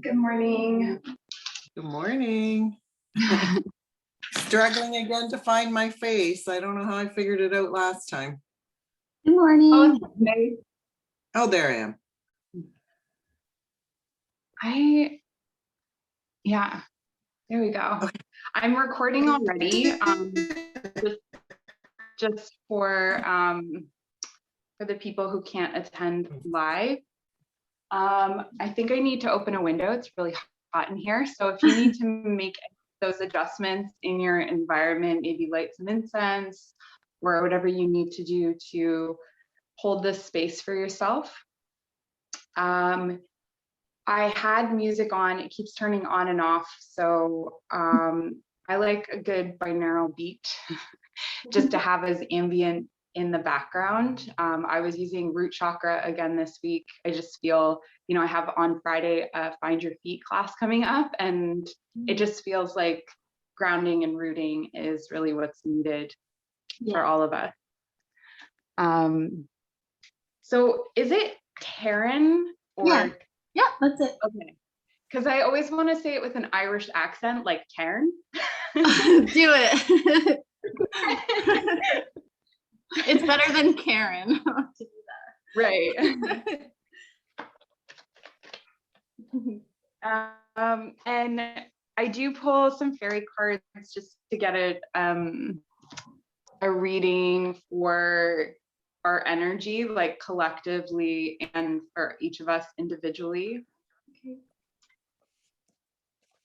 Good morning. Good morning. Struggling again to find my face. I don't know how I figured it out last time. Good morning. Oh, okay. Oh, there I am. Yeah, there we go. Okay. I'm recording already. Just for the people who can't attend live. I think I need to open a window. It's really hot in here. So if you need to make those adjustments in your environment, maybe light some incense or whatever you need to do to hold this space for yourself. I had music on, it keeps turning on and off. So I like a good binaural beat just to have as ambient in the background. I was using root chakra again this week. I just feel, you know, I have on Friday a Find Your Feet class coming up, and it just feels like grounding and rooting is really what's needed for all of us. So is it Karen or? Yeah, that's it. Okay. Because I always want to say it with an Irish accent, like Karen. Do it. It's better than Karen to do that. Right. And I do pull some fairy cards just to get a reading for our energy, like collectively and for each of us individually. Okay.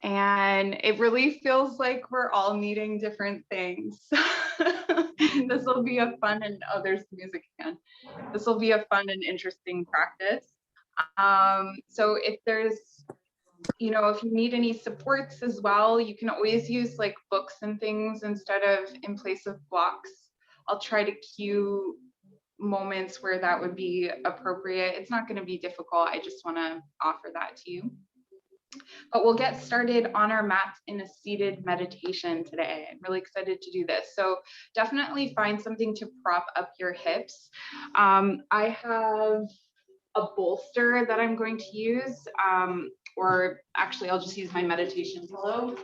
And it really feels like we're all needing different things. This will be a fun and there's music again. This will be a fun and interesting practice. So if there's, you know, if you need any supports as well, you can always use like books and things instead of in place of blocks. I'll try to cue moments where that would be appropriate. It's not going to be difficult. I just want to offer that to you. But we'll get started on our mats in a seated meditation today. I'm really excited to do this. So definitely find something to prop up your hips. I have a bolster that I'm going to use, or actually I'll just use my meditation pillow.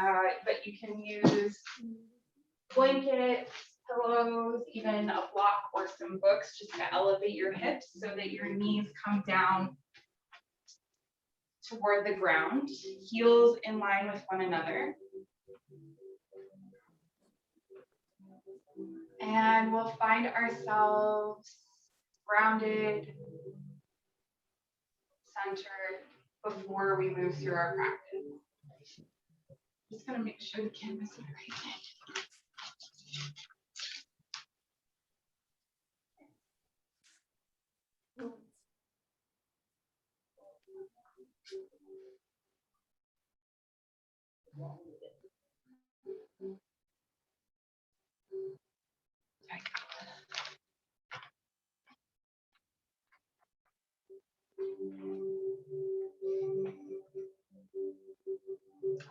But you can use blankets, pillows, even a block or some books just to elevate your hips so that your knees come down toward the ground, heels in line with one another. And we'll find ourselves grounded, centered before we move through our practice. Just gonna make sure the camera's right.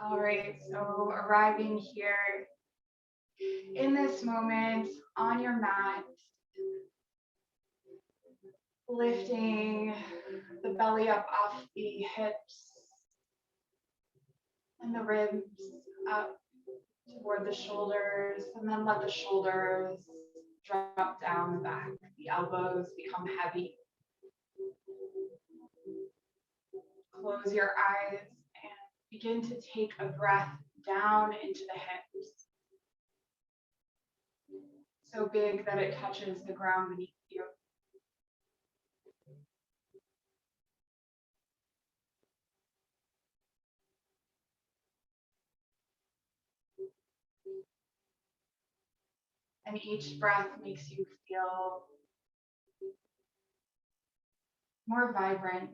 All right, so arriving here in this moment on your mat, lifting the belly up off the hips And the ribs up toward the shoulders, and then let the shoulders drop down the back. The elbows become heavy. Close your eyes and begin to take a breath down into the hips. So big that it touches the ground beneath you. And each breath makes you feel more vibrant,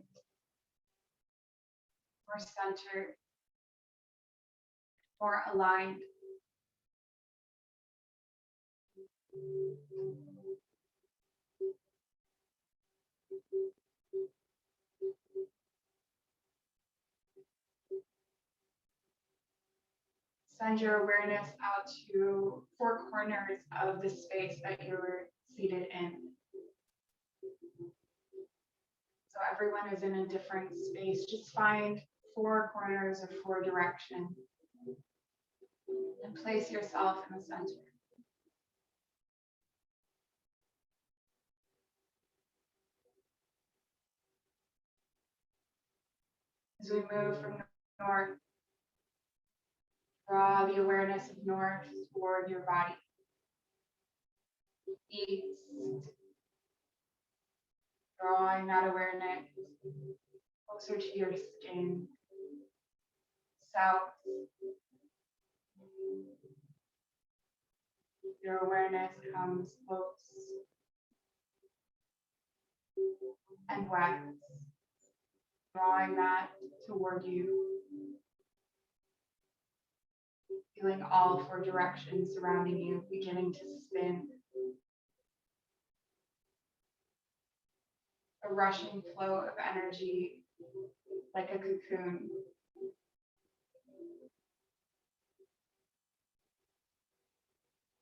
more centered, more aligned. Send your awareness out to four corners of the space that you're seated in. So everyone is in a different space. Just find four corners or four directions and place yourself in the center. As we move from north, draw the awareness of north toward your body. East, drawing that awareness closer to your skin. South, your awareness comes close. And west, drawing that toward you. Feeling all four directions surrounding you, beginning to spin. A rushing flow of energy, like a cocoon.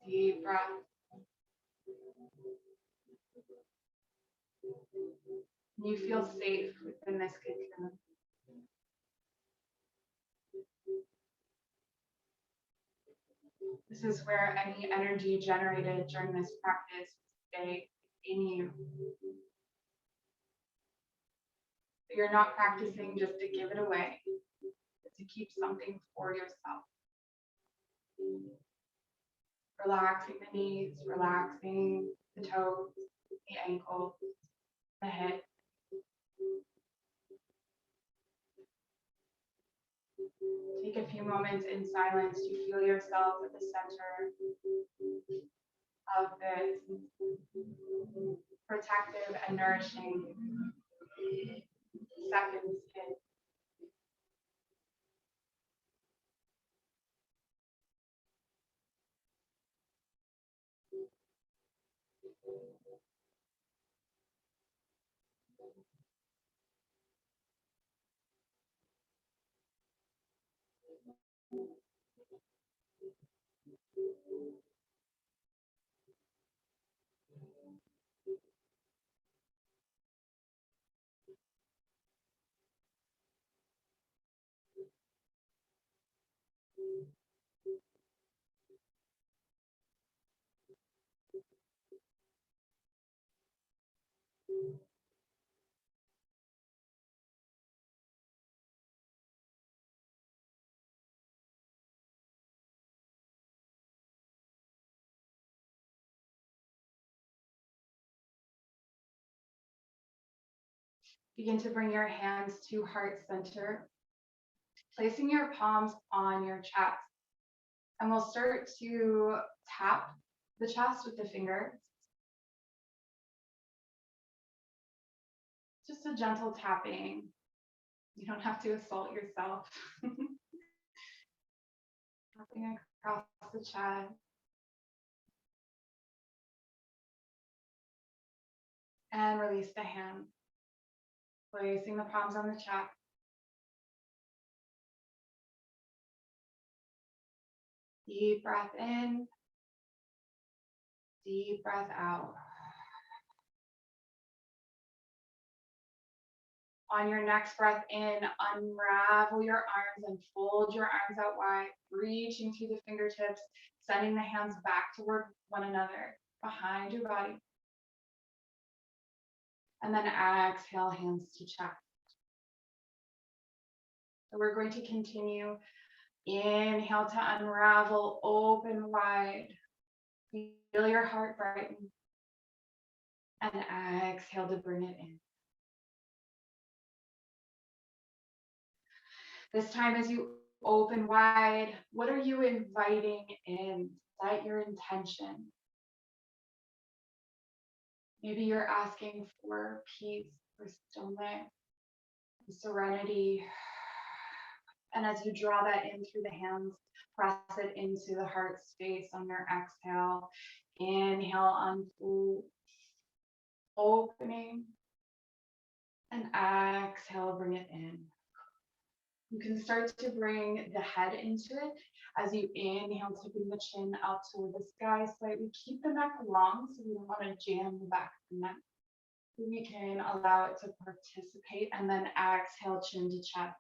Deep breath. You feel safe within this cocoon. This is where any energy generated during this practice will stay in you. You're not practicing just to give it away, but to keep something for yourself. Relaxing the knees, relaxing the toes, the ankles, the head. Take a few moments in silence to feel yourself at the center of this protective and nourishing second skin. Begin to bring your hands to heart center, placing your palms on your chest. And we'll start to tap the chest with the fingers. Just a gentle tapping. You don't have to assault yourself. Tapping across the chest. And release the hands. Placing the palms on the chest. Deep breath in. Deep breath out. On your next breath in, unravel your arms and fold your arms out wide, reaching through the fingertips, sending the hands back toward one another, behind your body. And then exhale, hands to chest. So we're going to continue. Inhale to unravel, open wide. Feel your heart brighten. And exhale to bring it in. This time as you open wide, what are you inviting in? Set your intention. Maybe you're asking for peace, for stillness, serenity. And as you draw that in through the hands, press it into the heart space on your exhale. Inhale, unfold, opening. And exhale, bring it in. You can start to bring the head into it as you inhale, tipping the chin up toward the sky slightly. Keep the neck long so we don't want to jam the back of the neck. We can allow it to participate and then exhale, chin to chest.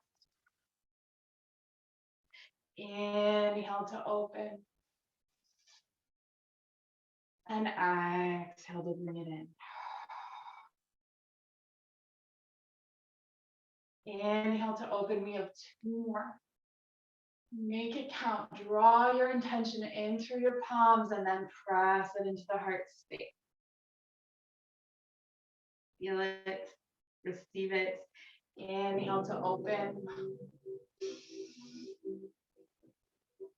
Inhale to open. And exhale to bring it in. Inhale to open. We have 2 more. Make it count. Draw your intention in through your palms and then press it into the heart space. Feel it. Receive it. Inhale to open.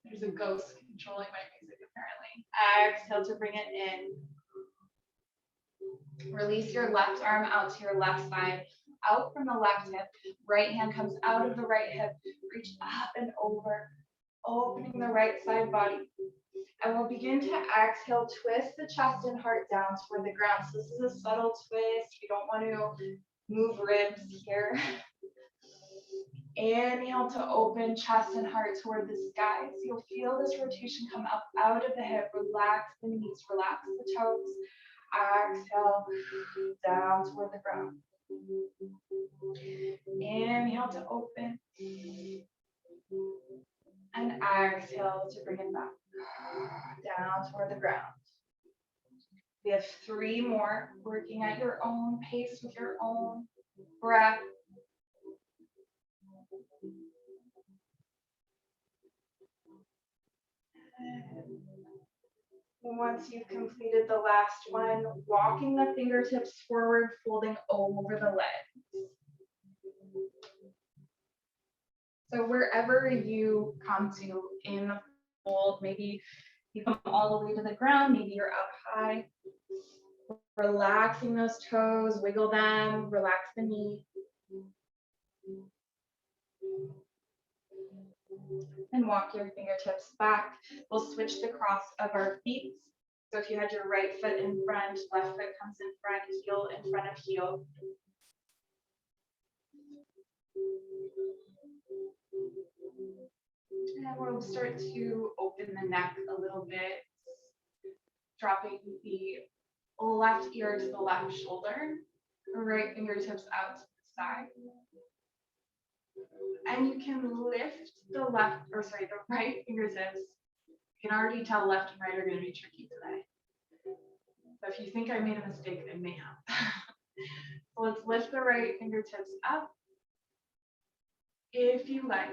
There's a ghost controlling my music apparently. Exhale to bring it in. Release your left arm out to your left side, out from the left hip. Right hand comes out of the right hip. Reach up and over, opening the right side body. And we'll begin to exhale, twist the chest and heart down toward the ground. So this is a subtle twist. We don't want to move ribs here. Inhale to open chest and heart toward the sky. So you'll feel this rotation come up out of the hip. Relax the knees, relax the toes. Exhale down toward the ground. Inhale to open. And exhale to bring it back down toward the ground. We have 3 more, working at your own pace with your own breath. And once you've completed the last one, walking the fingertips forward, folding over the legs. So wherever you come to in the fold, maybe you come all the way to the ground, maybe you're up high. Relaxing those toes, wiggle them, relax the knee. And walk your fingertips back. We'll switch the cross of our feet. So if you had your right foot in front, left foot comes in front, heel in front of heel. And we'll start to open the neck a little bit, dropping the left ear to the left shoulder, right fingertips out to the side. And you can lift the right fingertips. You can already tell left and right are going to be tricky today. So if you think I made a mistake, I may have. So let's lift the right fingertips up if you like.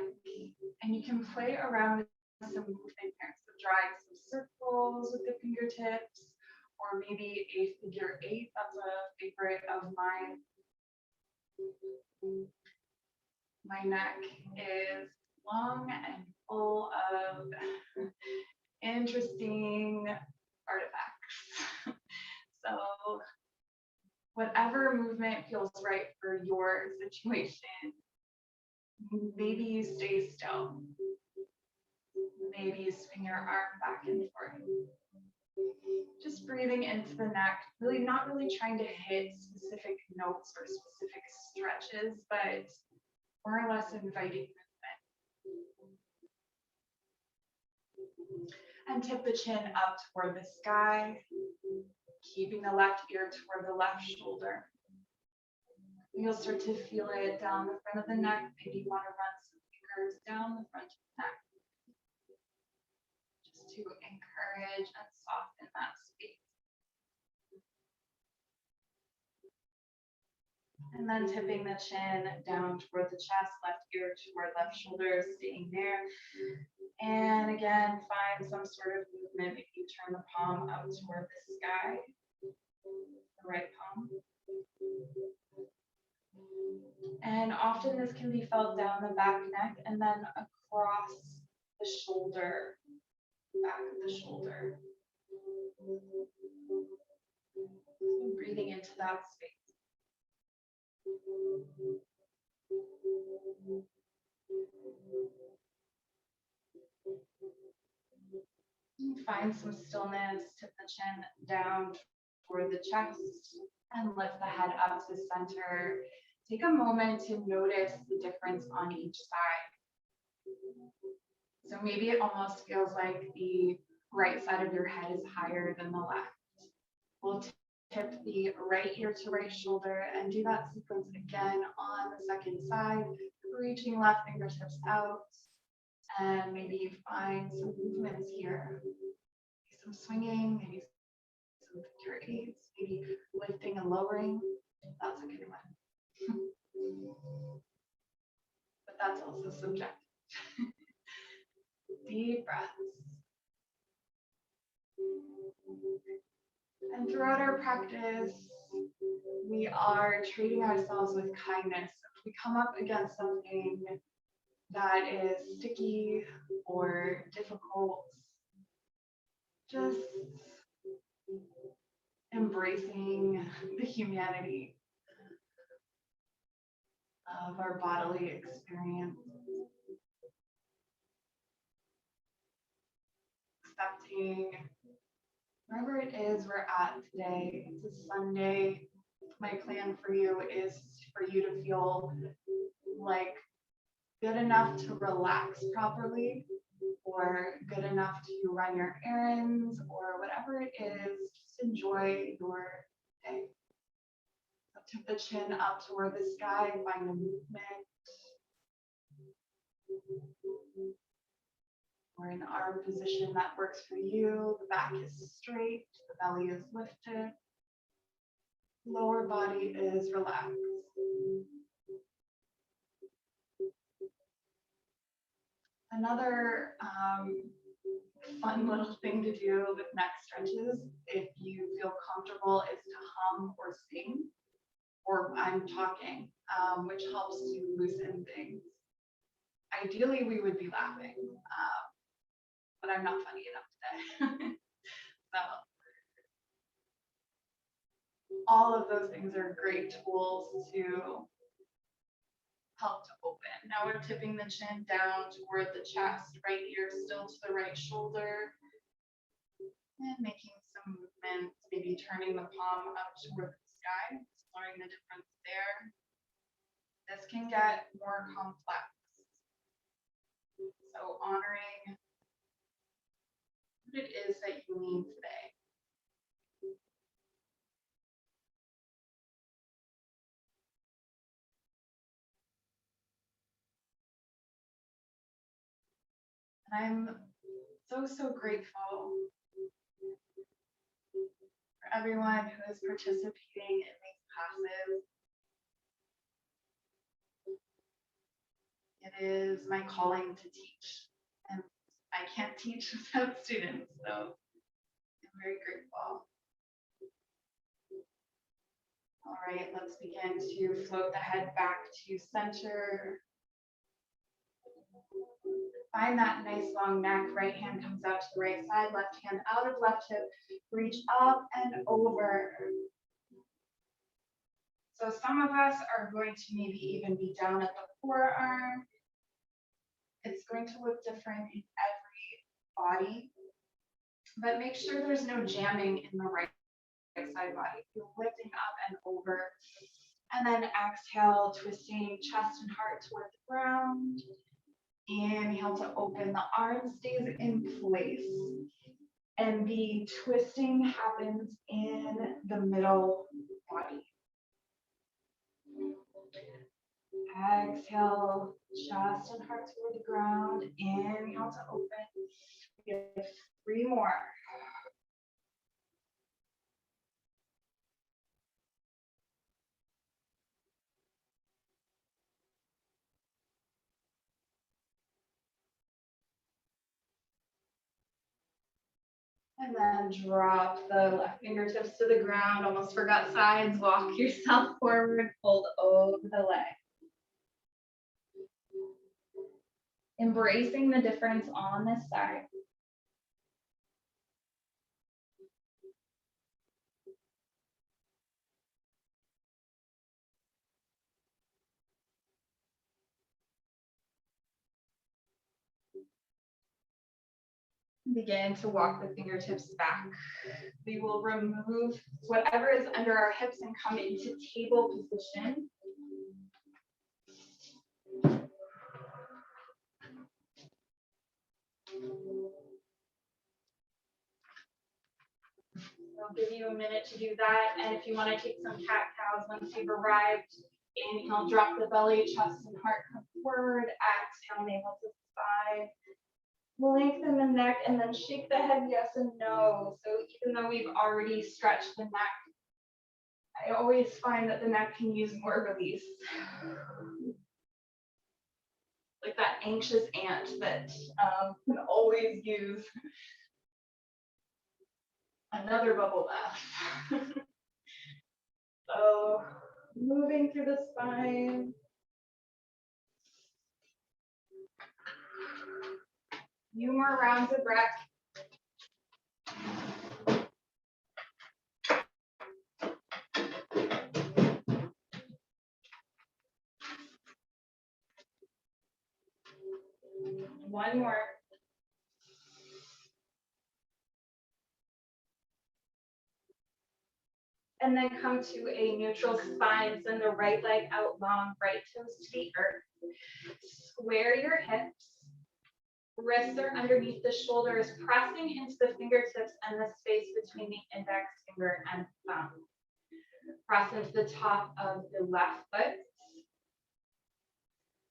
And you can play around with some movement here. So drawing some circles with the fingertips, or maybe a figure 8. That's a favorite of mine. My neck is long and full of interesting artifacts. So whatever movement feels right for your situation, maybe you stay still. Maybe you swing your arm back and forth. Just breathing into the neck, not really trying to hit specific notes or specific stretches, but more or less inviting movement. And tip the chin up toward the sky, keeping the left ear toward the left shoulder. You'll start to feel it down the front of the neck. Maybe you want to run some fingers down the front of the neck just to encourage and soften that space. And then tipping the chin down toward the chest, left ear toward left shoulder, staying there. And again, find some sort of movement. If you turn the palm out toward the sky, the right palm. And often this can be felt down the back neck and then across the shoulder, back of the shoulder. Breathing into that space. Find some stillness, tip the chin down toward the chest and lift the head up to center. Take a moment to notice the difference on each side. So maybe it almost feels like the right side of your head is higher than the left. We'll tip the right ear to right shoulder and do that sequence again on the second side, reaching left fingertips out. And maybe you find some movements here, maybe some swinging, maybe some finger aids, maybe lifting and lowering. That's a good one. But that's also subjective. Deep breaths. And throughout our practice, we are treating ourselves with kindness. If we come up against something that is sticky or difficult, just embracing the humanity of our bodily experience. Accepting wherever it is we're at today. It's a Sunday. My plan for you is for you to feel like good enough to relax properly, or good enough to run your errands, or whatever it is. Just enjoy your day. So tip the chin up toward the sky, find a movement. Or in our position that works for you, the back is straight, the belly is lifted, lower body is relaxed. Another fun little thing to do with neck stretches, if you feel comfortable, is to hum or sing, or I'm talking, which helps to loosen things. Ideally, we would be laughing, but I'm not funny enough today. So all of those things are great tools to help to open. Now we're tipping the chin down toward the chest, right ear still to the right shoulder, and making some movements, maybe turning the palm up toward the sky, exploring the difference there. This can get more complex. So honoring what it is that you need today. And I'm so grateful for everyone who is participating in these classes. It is my calling to teach, and I can't teach without students, so I'm very grateful. All right, let's begin to float the head back to center. Find that nice long neck. Right hand comes out to the right side, left hand out of left hip. Reach up and over. So some of us are going to maybe even be down at the forearm. It's going to look different in every body, but make sure there's no jamming in the right side body. You're lifting up and over, and then exhale, twisting chest and heart toward the ground. Inhale to open, the arm stays in place, and the twisting happens in the middle body. Exhale, chest and heart toward the ground. Inhale to open. Give 3 more. And then drop the left fingertips to the ground. Almost forgot sides. Walk yourself forward. Fold over the leg. Embracing the difference on this side. Begin to walk the fingertips back. We will remove whatever is under our hips and come into table position. I'll give you a minute to do that. And if you want to take some cat-cows once you've arrived, inhale, drop the belly, chest and heart come forward. Exhale, navel to spine. Lengthen the neck and then shake the head yes and no. So even though we've already stretched the neck, I always find that the neck can use more release. Like that anxious ant that can always use another bubble bath. So moving through the spine. Few more rounds of breath. One more. And then come to a neutral spine. Send the right leg out long, right toes to the earth. Square your hips. Wrists are underneath the shoulders, pressing into the fingertips and the space between the index finger and thumb. Press into the top of the left foot.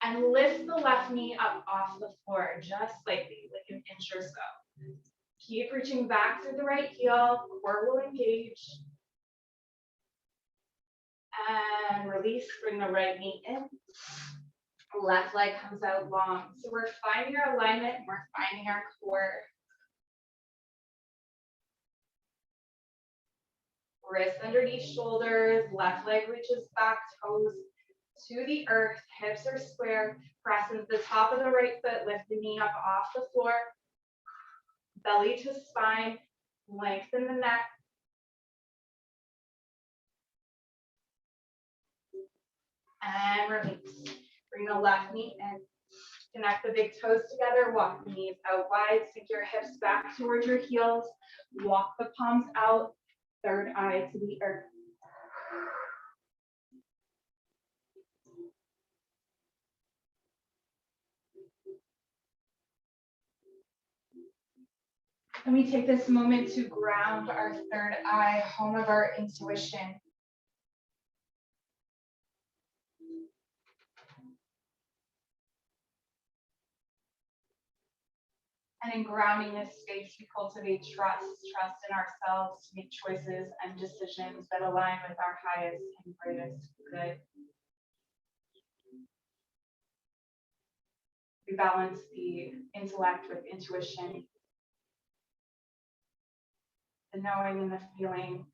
And lift the left knee up off the floor, just slightly, like an inch or so. Keep reaching back through the right heel, core will engage. And release, bring the right knee in. Left leg comes out long. So we're finding our alignment, we're finding our core. Wrists underneath shoulders, left leg reaches back, toes to the earth, hips are square. Press into the top of the right foot, lift the knee up off the floor. Belly to spine, lengthen the neck. And release. Bring the left knee in. Connect the big toes together. Walk the knees out wide. Sink your hips back towards your heels. Walk the palms out. Third eye to the earth. And we take this moment to ground our third eye, home of our intuition. And in grounding this space, we cultivate trust in ourselves to make choices and decisions that align with our highest and greatest good. We balance the intellect with intuition, the knowing and the feeling.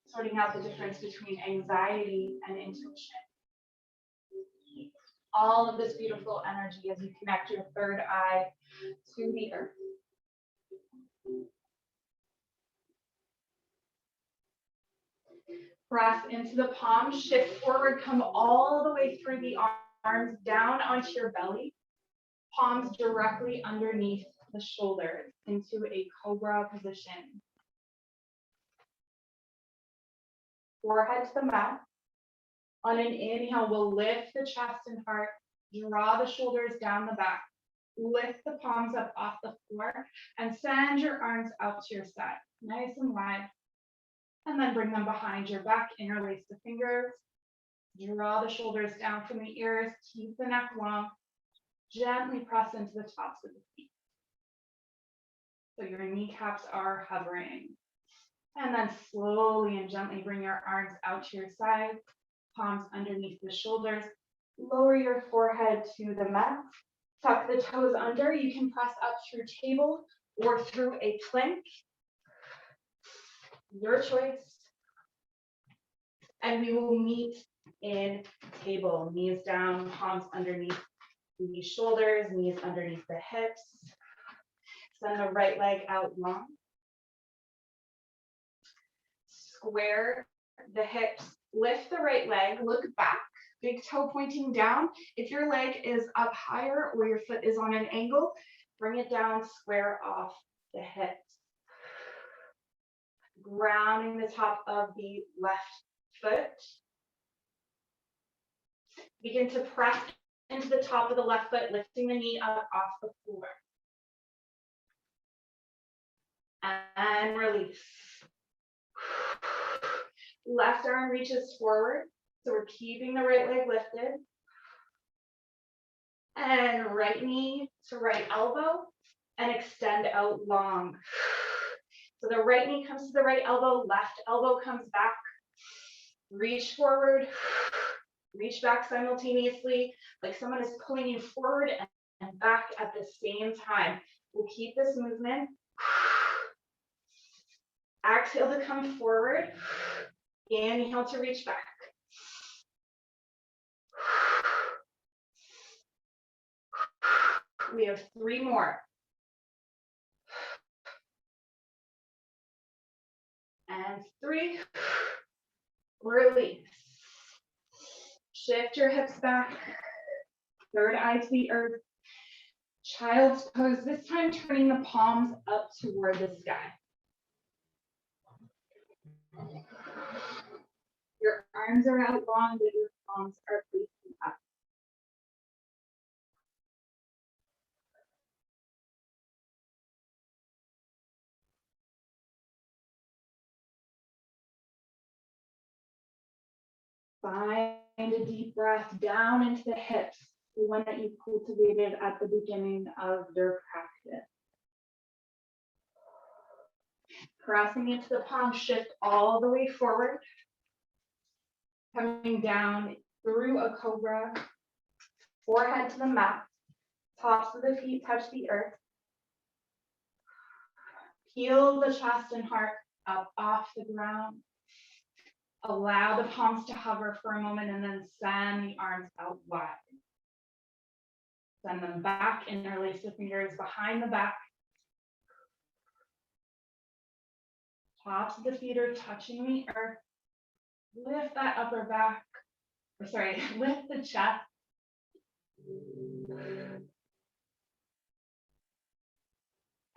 Sorting out the difference between anxiety and intuition. All of this beautiful energy as you connect your third eye to the earth. Press into the palms, shift forward, come all the way through the arms, down onto your belly. Palms directly underneath the shoulders into a cobra position. Forehead to the mat. On an inhale, we'll lift the chest and heart, draw the shoulders down the back, lift the palms up off the floor, and send your arms out to your side, nice and wide. And then bring them behind your back, interlace the fingers. Draw the shoulders down from the ears, keep the neck long. Gently press into the tops of the feet. So your kneecaps are hovering. And then slowly and gently bring your arms out to your sides, palms underneath the shoulders. Lower your forehead to the mat. Tuck the toes under. You can press up through table or through a plank. Your choice. And we will meet in table. Knees down, palms underneath the shoulders, knees underneath the hips. Send the right leg out long. Square the hips, lift the right leg, look back, big toe pointing down. If your leg is up higher or your foot is on an angle, bring it down, square off the hips. Grounding the top of the left foot. Begin to press into the top of the left foot, lifting the knee up off the floor. And release. Left arm reaches forward, so we're keeping the right leg lifted. And right knee to right elbow and extend out long. So the right knee comes to the right elbow, left elbow comes back. Reach forward, reach back simultaneously, like someone is pulling you forward and back at the same time. We'll keep this movement. Exhale to come forward. Inhale to reach back. We have 3 more. And 3. Release. Shift your hips back. Third eye to the earth. Child's pose, this time turning the palms up toward the sky. Your arms are out long, but your palms are facing up. Find a deep breath down into the hips, the one that you cultivated at the beginning of your practice. Pressing into the palm, shift all the way forward. Coming down through a cobra, forehead to the mat, tops of the feet touch the earth. Peel the chest and heart up off the ground. Allow the palms to hover for a moment and then send the arms out wide. Send them back, interlace the fingers behind the back. Tops of the feet are touching the earth. Lift that upper back, lift the chest.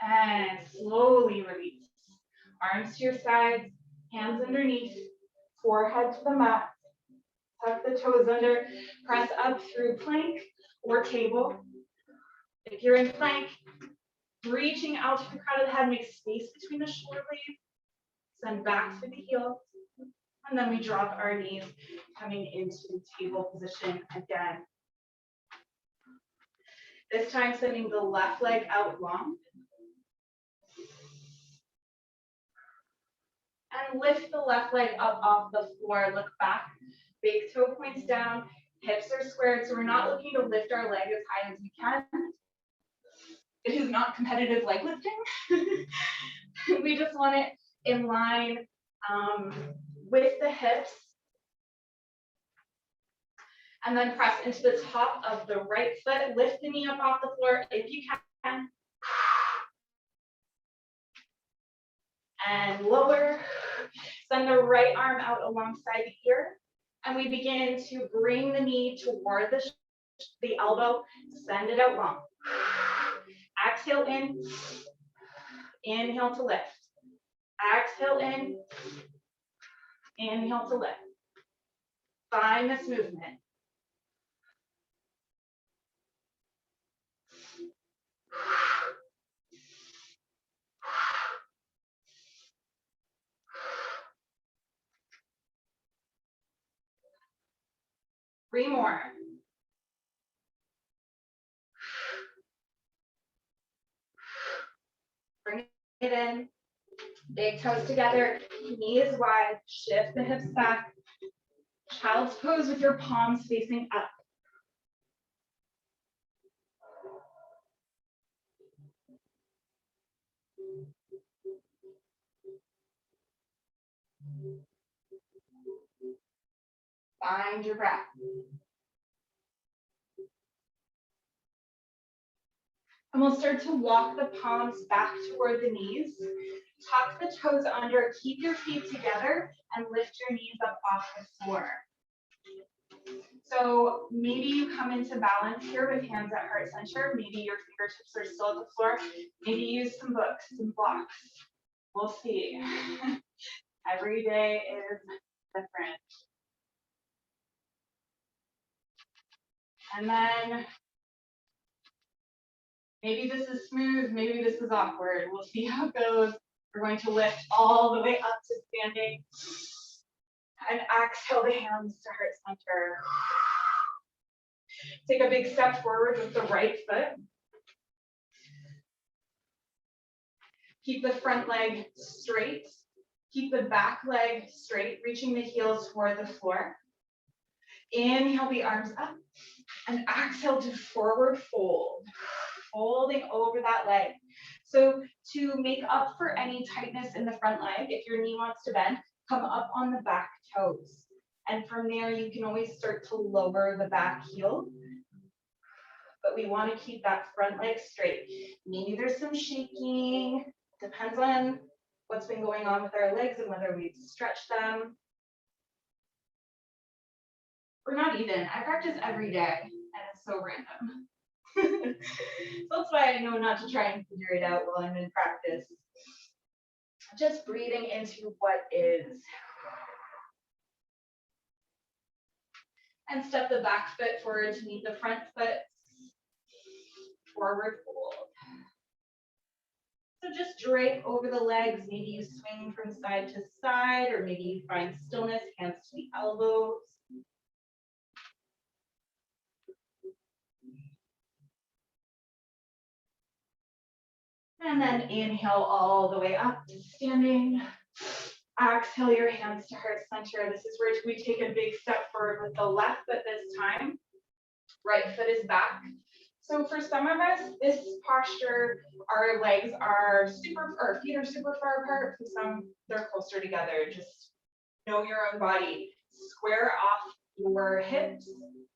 And slowly release. Arms to your sides, hands underneath, forehead to the mat. Tuck the toes under, press up through plank or table. If you're in plank, reaching out to the crown of the head, make space between the shoulder blades. Send back to the heels. And then we drop our knees, coming into table position again. This time sending the left leg out long. And lift the left leg up off the floor, look back, big toe points down, hips are squared, so we're not looking to lift our leg as high as we can. It is not competitive leg lifting. We just want it in line with the hips. And then press into the top of the right foot, lift the knee up off the floor if you can. And lower, send the right arm out alongside the ear. And we begin to bring the knee toward the elbow, send it out long. Exhale in, inhale to lift. Exhale in, inhale to lift. Find this movement. 3 more. Bring it in. Big toes together, knees wide, shift the hips back. Child's pose with your palms facing up. Find your breath. And we'll start to walk the palms back toward the knees. Tuck the toes under, keep your feet together, and lift your knees up off the floor. So maybe you come into balance here with hands at heart center. Maybe your fingertips are still at the floor. Maybe use some books, some blocks. We'll see. Every day is different. And then maybe this is smooth, maybe this is awkward. We'll see how it goes. We're going to lift all the way up to standing. And exhale the hands to heart center. Take a big step forward with the right foot. Keep the front leg straight. Keep the back leg straight, reaching the heels toward the floor. Inhale the arms up and exhale to forward fold. Folding over that leg. So to make up for any tightness in the front leg, if your knee wants to bend, come up on the back toes. And from there, you can always start to lower the back heel. But we want to keep that front leg straight. Maybe there's some shaking. Depends on what's been going on with our legs and whether we've stretched them. Or not even. I practice every day, and it's so random. So that's why I know not to try and figure it out while I'm in practice. Just breathing into what is. And step the back foot forward to meet the front foot. Forward fold. So just drape over the legs. Maybe you swing from side to side, or maybe you find stillness, hands to the elbows. And then inhale all the way up to standing. Exhale your hands to heart center. This is where we take a big step forward with the left foot this time. Right foot is back. So for some of us, this posture, our legs are feet are super far apart. For some, they're closer together. Just know your own body. Square off your hips.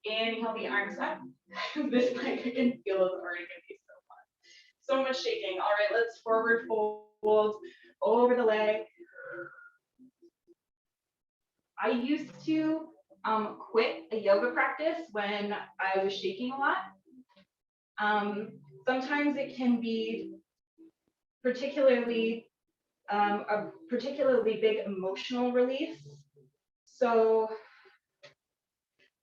Inhale the arms up. This leg I can feel is already going to be so fun. So much shaking. All right, let's forward fold over the leg. I used to quit a yoga practice when I was shaking a lot. Sometimes it can be a particularly big emotional release. So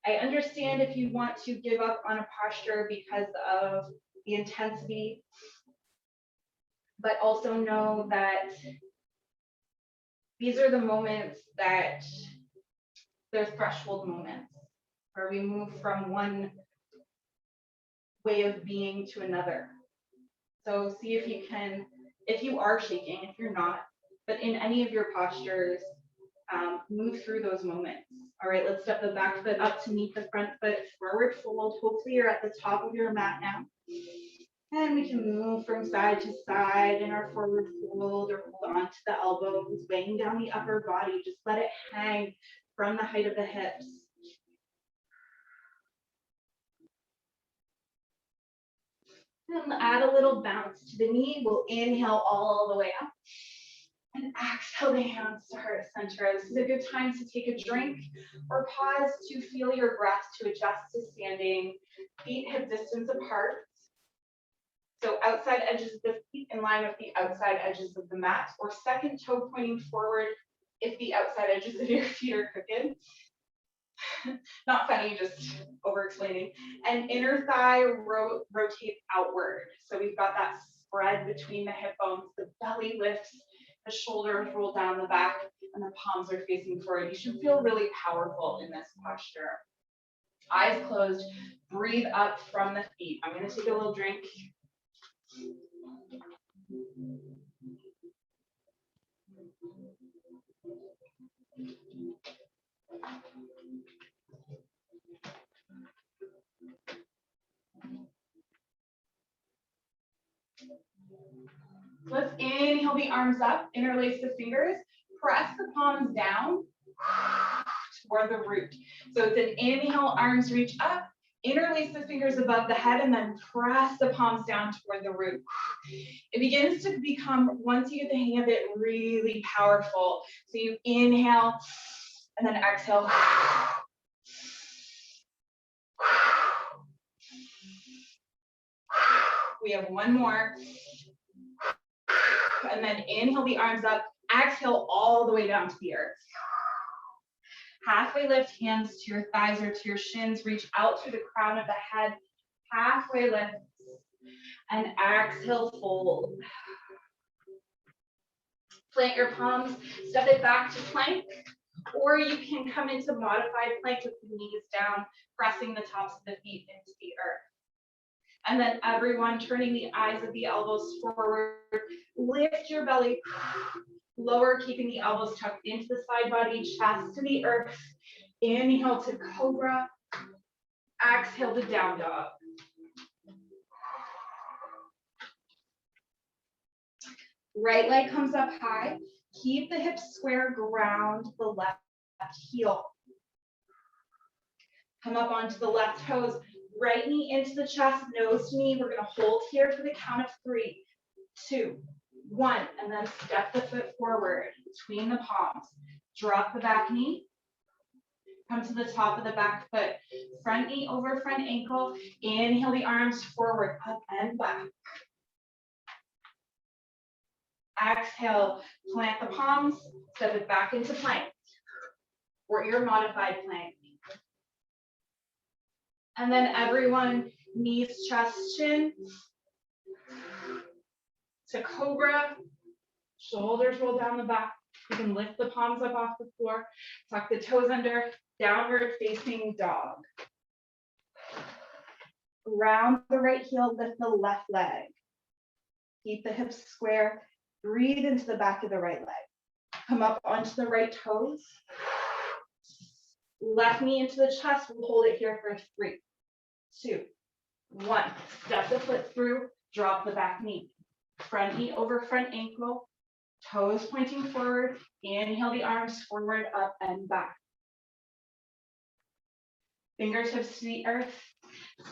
I understand if you want to give up on a posture because of the intensity, but also know that these are the moments that they're threshold moments where we move from one way of being to another. So see if you can, if you are shaking, if you're not, but in any of your postures, move through those moments. All right, let's step the back foot up to meet the front foot, forward fold. Hopefully you're at the top of your mat now. And we can move from side to side in our forward fold or hold on to the elbows, weighing down the upper body. Just let it hang from the height of the hips. And add a little bounce to the knee. We'll inhale all the way up. And exhale the hands to heart center. This is a good time to take a drink or pause to feel your breath, to adjust to standing, feet hip distance apart. So outside edges of the feet in line with the outside edges of the mat, or second toe pointing forward if the outside edges of your feet are crooked. Not funny, just over explaining. And inner thigh rotates outward. So we've got that spread between the hip bones, the belly lifts, the shoulders roll down the back, and the palms are facing forward. You should feel really powerful in this posture. Eyes closed, breathe up from the feet. I'm gonna take a little drink. Let's inhale the arms up, interlace the fingers, press the palms down toward the root. So it's an inhale, arms reach up, interlace the fingers above the head, and then press the palms down toward the root. It begins to become, once you get the hang of it, really powerful. So you inhale and then exhale. We have one more. And then inhale the arms up, exhale all the way down to the earth. Halfway lift, hands to your thighs or to your shins, reach out through the crown of the head, halfway lift, and exhale, fold. Plant your palms, step it back to plank, or you can come into modified plank with the knees down, pressing the tops of the feet into the earth. And then everyone turning the eyes of the elbows forward, lift your belly, lower, keeping the elbows tucked into the side body, chest to the earth. Inhale to cobra, exhale to down dog. Right leg comes up high, keep the hips square, ground the left heel. Come up onto the left toes, right knee into the chest, nose to knee. We're gonna hold here for the count of 3, 2, 1, and then step the foot forward between the palms. Drop the back knee, come to the top of the back foot, front knee over front ankle, inhale the arms forward, up and back. Exhale, plant the palms, step it back into plank, or your modified plank. And then everyone, knees, chest, chin, to cobra, shoulders roll down the back. You can lift the palms up off the floor, tuck the toes under, downward facing dog. Round the right heel, lift the left leg. Keep the hips square, breathe into the back of the right leg. Come up onto the right toes. Left knee into the chest, we'll hold it here for 3, 2, 1. Step the foot through, drop the back knee. Front knee over front ankle, toes pointing forward. Inhale the arms forward, up and back. Fingertips to the earth.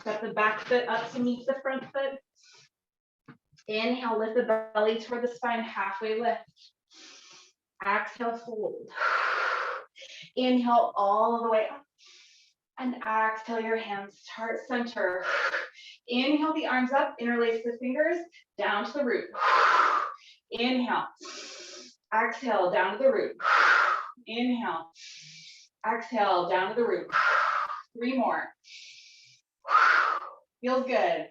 Step the back foot up to meet the front foot. Inhale, lift the belly toward the spine, halfway lift. Exhale, fold. Inhale all the way up. And exhale your hands, heart center. Inhale the arms up, interlace the fingers, down to the root. Inhale. Exhale, down to the root. Inhale. Exhale, down to the root. 3 more. Feels good.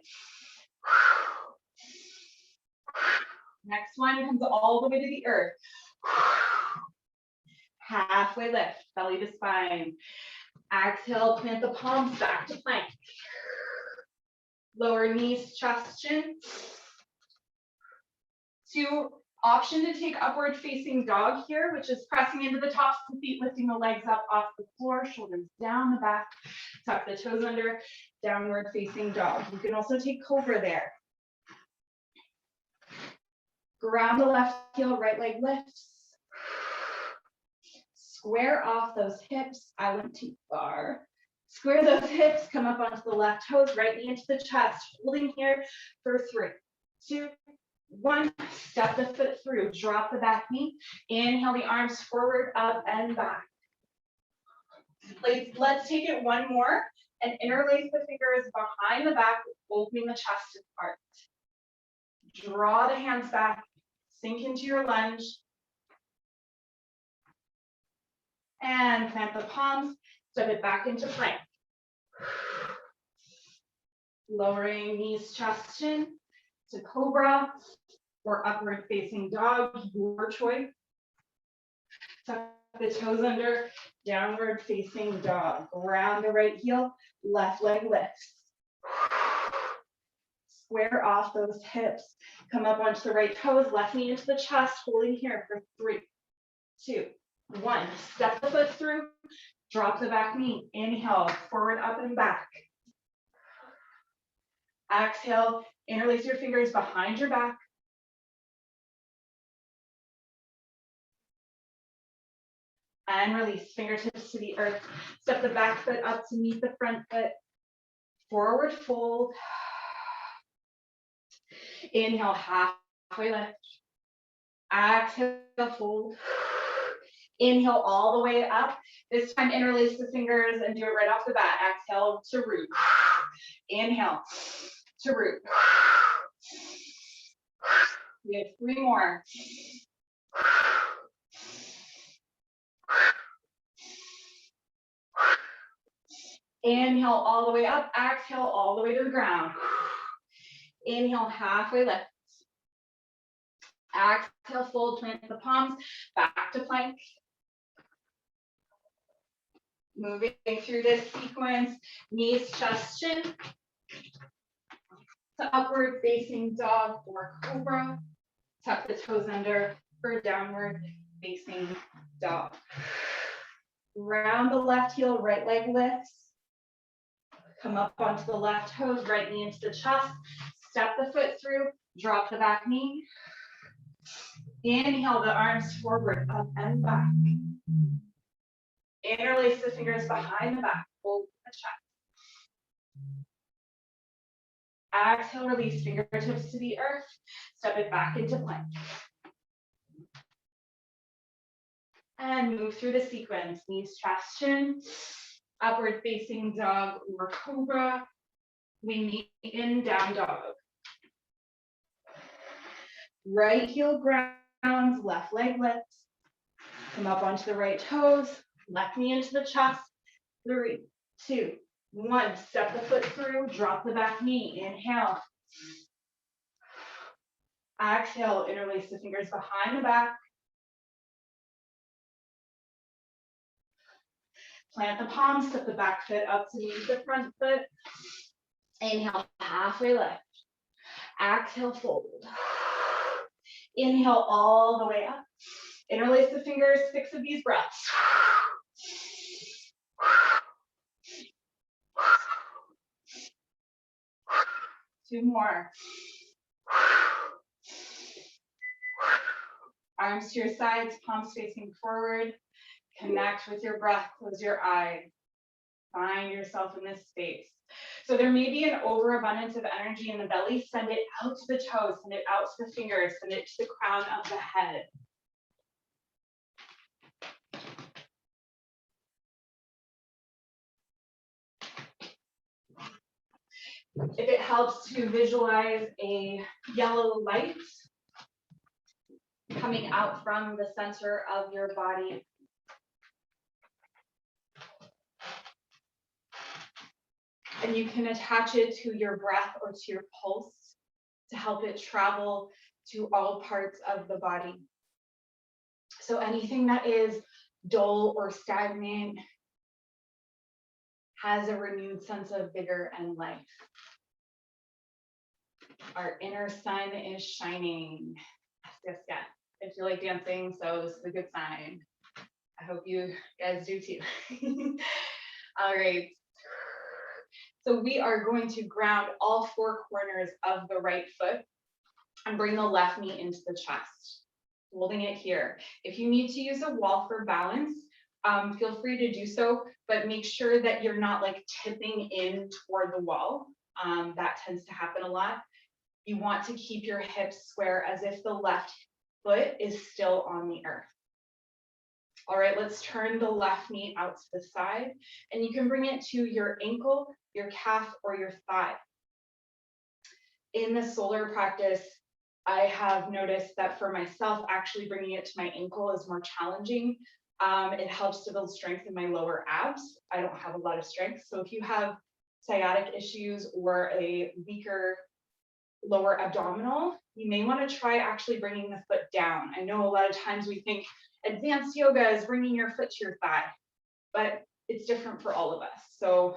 Next one comes all the way to the earth. Halfway lift, belly to spine. Exhale, plant the palms back to plank. Lower knees, chest, chin. Option to take upward facing dog here, which is pressing into the tops of the feet, lifting the legs up off the floor, shoulders down the back, tuck the toes under, downward facing dog. You can also take cobra there. Ground the left heel, right leg lifts. Square off those hips. I went too far. Square those hips, come up onto the left toes, right knee into the chest, holding here for 3, 2, 1. Step the foot through, drop the back knee. Inhale the arms forward, up and back. Let's take it one more and interlace the fingers behind the back, opening the chest apart. Draw the hands back, sink into your lunge. And plant the palms, step it back into plank. Lowering knees, chest, chin to cobra or upward facing dog, your choice. Tuck the toes under, downward facing dog. Ground the right heel, left leg lifts. Square off those hips. Come up onto the right toes, left knee into the chest, holding here for 3, 2, 1. Step the foot through, drop the back knee. Inhale, forward, up and back. Exhale, interlace your fingers behind your back. And release, fingertips to the earth. Step the back foot up to meet the front foot. Forward fold. Inhale, halfway lift. Exhale, fold. Inhale all the way up. This time interlace the fingers and do it right off the bat. Exhale to root. Inhale to root. We have 3 more. Inhale all the way up, exhale all the way to the ground. Inhale, halfway lift. Exhale, fold, plant the palms, back to plank. Moving through this sequence, knees, chest, chin. To upward facing dog or cobra. Tuck the toes under for downward facing dog. Round the left heel, right leg lifts. Come up onto the left toes, right knee into the chest. Step the foot through, drop the back knee. Inhale the arms forward, up and back. Interlace the fingers behind the back, hold the chest. Exhale, release fingertips to the earth. Step it back into plank. And move through the sequence, knees, chest, chin. Upward facing dog or cobra. We meet in down dog. Right heel grounds, left leg lifts. Come up onto the right toes, left knee into the chest. 3, 2, 1. Step the foot through, drop the back knee. Inhale. Exhale, interlace the fingers behind the back. Plant the palms, step the back foot up to meet the front foot. Inhale, halfway lift. Exhale, fold. Inhale all the way up. Interlace the fingers, 6 of these breaths. Two more. Arms to your sides, palms facing forward. Connect with your breath, close your eyes. Find yourself in this space. So there may be an overabundance of energy in the belly. Send it out to the toes, send it out to the fingers, send it to the crown of the head. If it helps to visualize a yellow light coming out from the center of your body. And you can attach it to your breath or to your pulse to help it travel to all parts of the body. So anything that is dull or stagnant has a renewed sense of vigor and life. Our inner sun is shining. Yes, yes. I feel like dancing, so this is a good sign. I hope you guys do too. All right. So we are going to ground all 4 corners of the right foot and bring the left knee into the chest, holding it here. If you need to use a wall for balance, feel free to do so, but make sure that you're not like tipping in toward the wall. That tends to happen a lot. You want to keep your hips square as if the left foot is still on the earth. All right, let's turn the left knee out to the side, and you can bring it to your ankle, your calf, or your thigh. In the solar practice, I have noticed that for myself, actually bringing it to my ankle is more challenging. It helps to build strength in my lower abs. I don't have a lot of strength. So if you have sciatic issues or a weaker lower abdominal, you may want to try actually bringing the foot down. I know a lot of times we think Advanced yoga is bringing your foot to your thigh, but it's different for all of us. So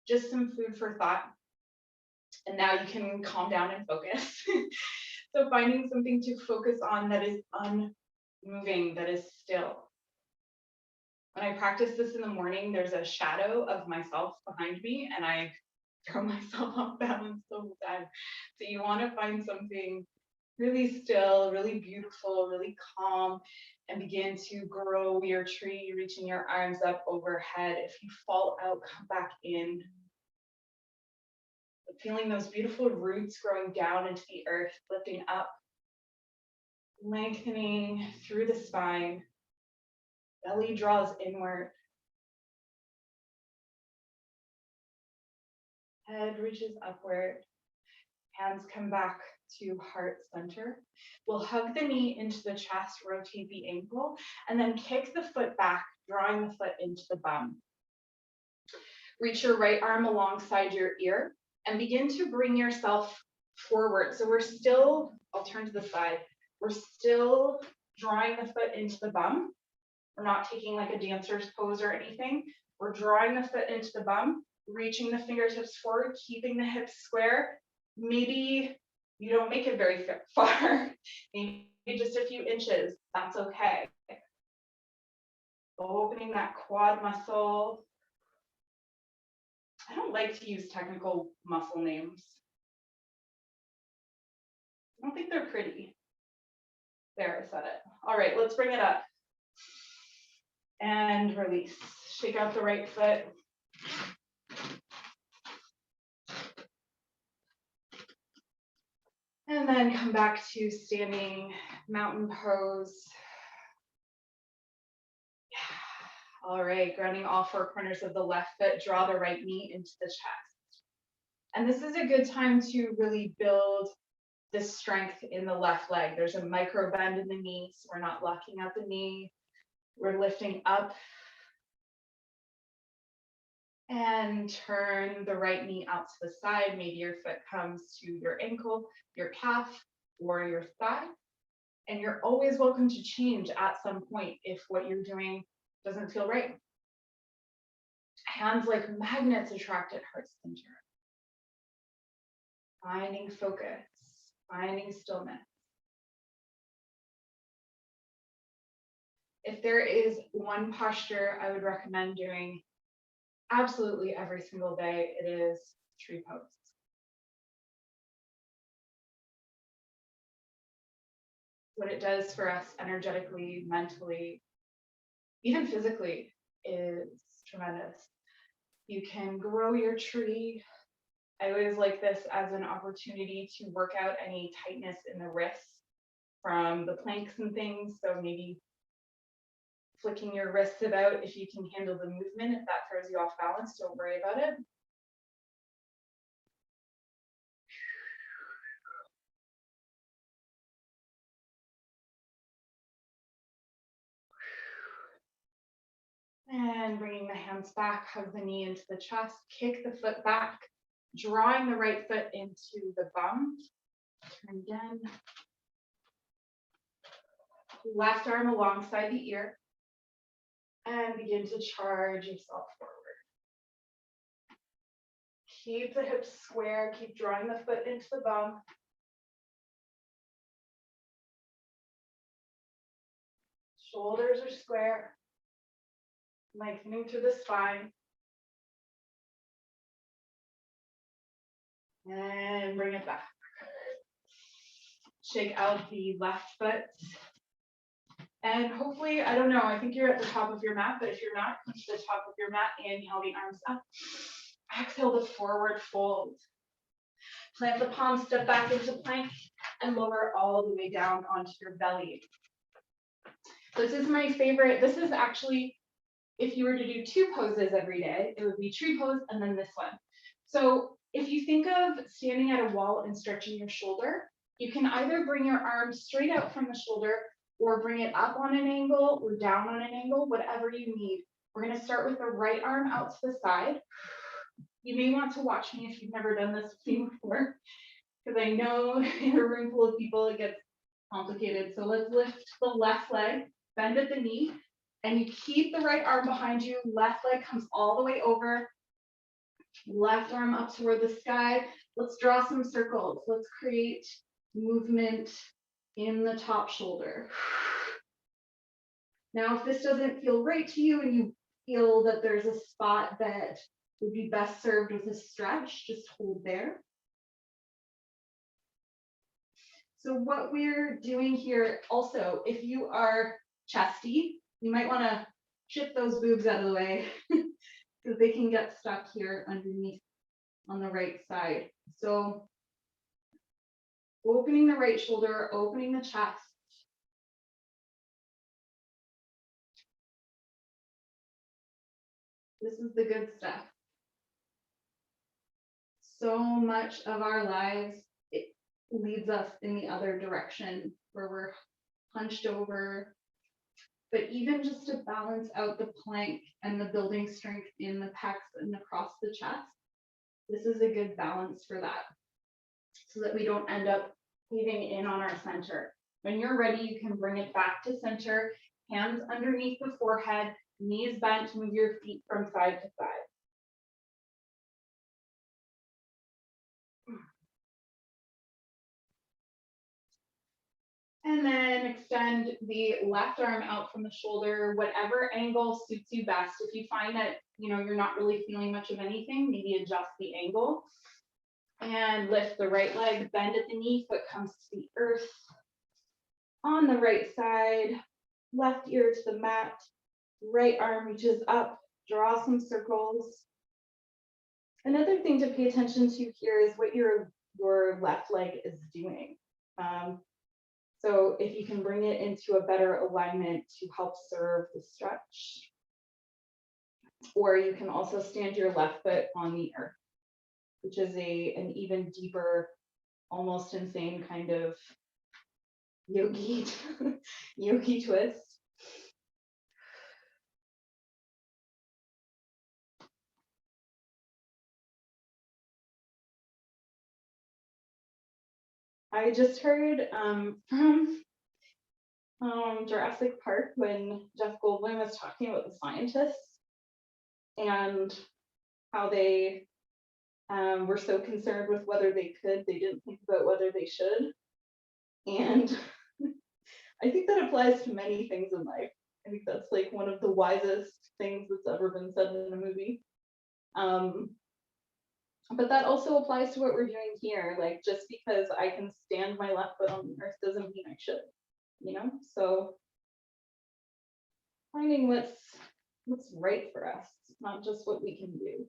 just some food for thought. And now you can calm down and focus. So finding something to focus on that is unmoving, that is still. When I practice this in the morning, there's a shadow of myself behind me and I throw myself off balance so bad. So you want to find something really still, really beautiful, really calm, and begin to grow your tree, reaching your arms up overhead. If you fall out, come back in. Feeling those beautiful roots growing down into the earth, lifting up, lengthening through the spine. Belly draws inward. Head reaches upward. Hands come back to heart center. We'll hug the knee into the chest, rotate the ankle, and then kick the foot back, drawing the foot into the bum. Reach your right arm alongside your ear and begin to bring yourself forward. So we're still, I'll turn to the side, we're still drawing the foot into the bum. We're not taking like a dancer's pose or anything. We're drawing the foot into the bum, reaching the fingertips forward, keeping the hips square. Maybe you don't make it very far, maybe just a few inches, that's okay. Opening that quad muscle. I don't like to use technical muscle names. I don't think they're pretty. There, I said it. All right, let's bring it up. And release. Shake out the right foot. And then come back to standing mountain pose. Yeah. All right, grounding all four corners of the left foot, draw the right knee into the chest. And this is a good time to really build the strength in the left leg. There's a micro bend in the knee, so we're not locking out the knee. We're lifting up. And turn the right knee out to the side. Maybe your foot comes to your ankle, your calf, or your thigh. And you're always welcome to change at some point if what you're doing doesn't feel right. Hands like magnets attract at heart center. Finding focus, finding stillness. If there is one posture I would recommend doing absolutely every single day, it is tree pose. What it does for us energetically, mentally, even physically is tremendous. You can grow your tree. I always like this as an opportunity to work out any tightness in the wrists from the planks and things. So maybe flicking your wrists about if you can handle the movement. If that throws you off balance, don't worry about it. And bringing the hands back, hug the knee into the chest, kick the foot back, drawing the right foot into the bum. Turn again. Left arm alongside the ear. And begin to charge yourself forward. Keep the hips square, keep drawing the foot into the bum. Shoulders are square, lengthening through the spine. And bring it back. Shake out the left foot. And hopefully, I don't know, I think you're at the top of your mat, but if you're not, come to the top of your mat, inhale the arms up. Exhale the forward fold. Plant the palms, step back into plank, and lower all the way down onto your belly. This is my favorite. This is actually, if you were to do two poses every day, it would be tree pose and then this one. So if you think of standing at a wall and stretching your shoulder, you can either bring your arms straight out from the shoulder or bring it up on an angle or down on an angle, whatever you need. We're going to start with the right arm out to the side. You may want to watch me if you've never done this with me before, because I know in a room full of people it gets complicated. So let's lift the left leg bend at the knee, and you keep the right arm behind you, left leg comes all the way over, left arm up toward the sky. Let's draw some circles. Let's create movement in the top shoulder. Now, if this doesn't feel right to you and you feel that there's a spot that would be best served with a stretch, just hold there. So what we're doing here also, if you are chesty, you might want to shift those boobs out of the way because they can get stuck here underneath on the right side. So opening the right shoulder, opening the chest. This is the good stuff. So much of our lives, it leads us in the other direction where we're hunched over. But even just to balance out the plank and the building strength in the pecs and across the chest, this is a good balance for that, so that we don't end up caving in on our center. When you're ready, you can bring it back to center, hands underneath the forehead, knees bent, move your feet from side to side. And then extend the left arm out from the shoulder, whatever angle suits you best. If you find that you're not really feeling much of anything, maybe adjust the angle. And lift the right leg, bend at the knee, foot comes to the earth. On the right side, left ear to the mat, right arm reaches up, draw some circles. Another thing to pay attention to here is what your left leg is doing. So if you can bring it into a better alignment to help serve the stretch. Or you can also stand your left foot on the earth, which is an even deeper, almost insane kind of yogi twist. I just heard from Jurassic Park when Jeff Goldblum was talking about the scientists and how they were so concerned with whether they didn't think about whether they should. And I think that applies to many things in life. I think that's like one of the wisest things that's ever been said in a movie. But that also applies to what we're doing here. Like, just because I can stand my left foot on the earth doesn't mean I should, So finding what's right for us, not just what we can do.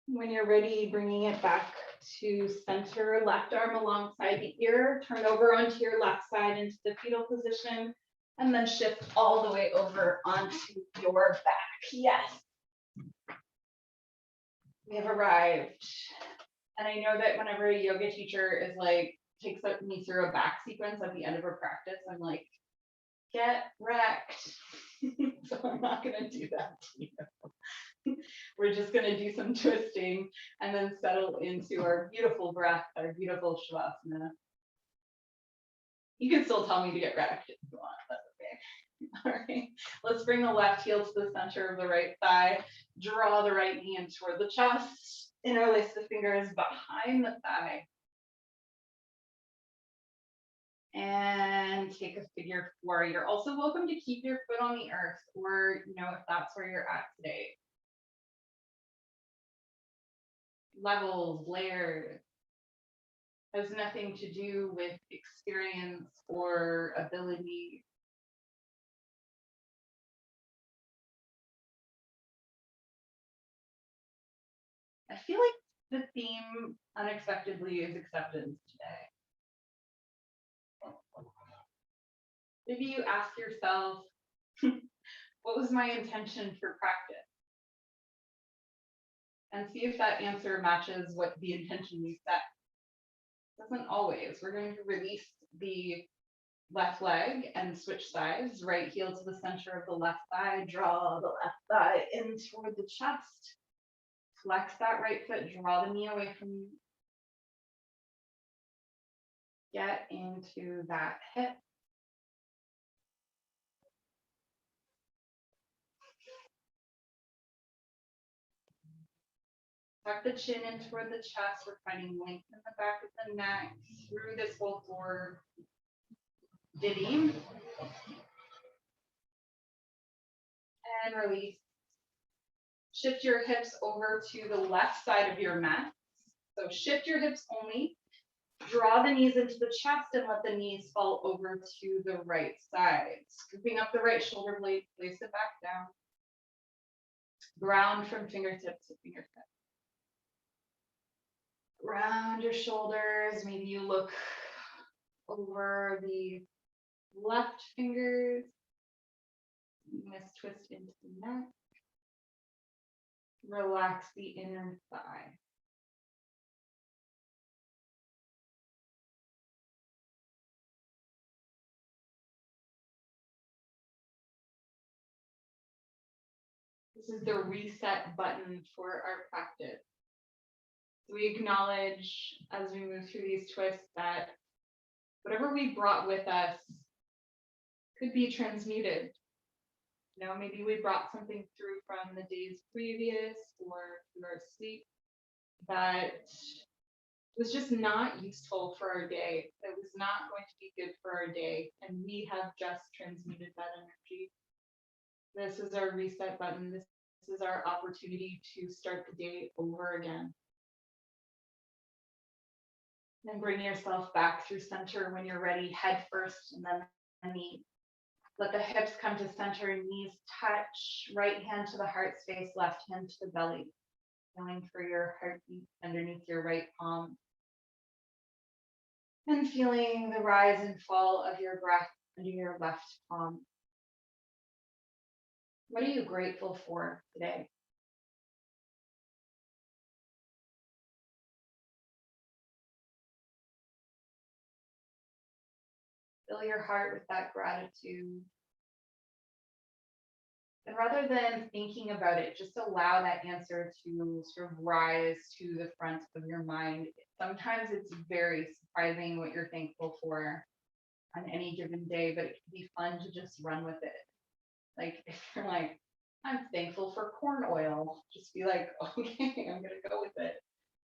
When you're ready, bringing it back to center, left arm alongside the ear, turn over onto your left side into the fetal position, and then shift all the way over onto your back. Yes. We have arrived. And I know that whenever a yoga teacher is like, takes me through a back sequence at the end of a practice, I'm like, get wrecked. So I'm not gonna do that to you. We're just gonna do some twisting and then settle into our beautiful breath, our beautiful shavasana. You can still tell me to get wrecked if you want, that's okay. All right, let's bring the left heel to the center of the right thigh, draw the right knee in toward the chest, interlace the fingers behind the thigh. And take a figure four. You're also welcome to keep your foot on the earth, or if that's where you're at today. Levels, layered, has nothing to do with experience or ability. I feel like the theme unexpectedly is acceptance today. Maybe you ask yourself, what was my intention for practice? And see if that answer matches what the intention you set. Doesn't always. We're going to release the left leg and switch sides. Right heel to the center of the left thigh. Draw the left thigh in toward the chest. Flex that right foot. Draw the knee away from you. Get into that hip. Tuck the chin in toward the chest. We're finding length in the back of the neck through this whole forward ditty. And release. Shift your hips over to the left side of your mat. So shift your hips only. Draw the knees into the chest and let the knees fall over to the right side. Scooping up the right shoulder blade, place it back down. Ground from fingertip to fingertip. Round your shoulders. Maybe you look over the left fingers. Twist into the neck. Relax the inner thigh. This is the reset button for our practice. We acknowledge as we move through these twists that whatever we brought with us could be transmuted. You know, maybe we brought something through from the days previous or through our sleep that was just not useful for our day, that was not going to be good for our day, and we have just transmuted that energy. This is our reset button. This is our opportunity to start the day over again. And bring yourself back through center when you're ready, head first and then the knee. Let the hips come to center, knees touch, right hand to the heart space, left hand to the belly. Feeling for your heartbeat underneath your right palm. And feeling the rise and fall of your breath under your left palm. What are you grateful for today? Fill your heart with that gratitude. And rather than thinking about it, just allow that answer to sort of rise to the front of your mind. Sometimes it's very surprising what you're thankful for on any given day, but it can be fun to just run with it. Like if you're like, I'm thankful for corn oil, just be like, okay, I'm gonna go with it.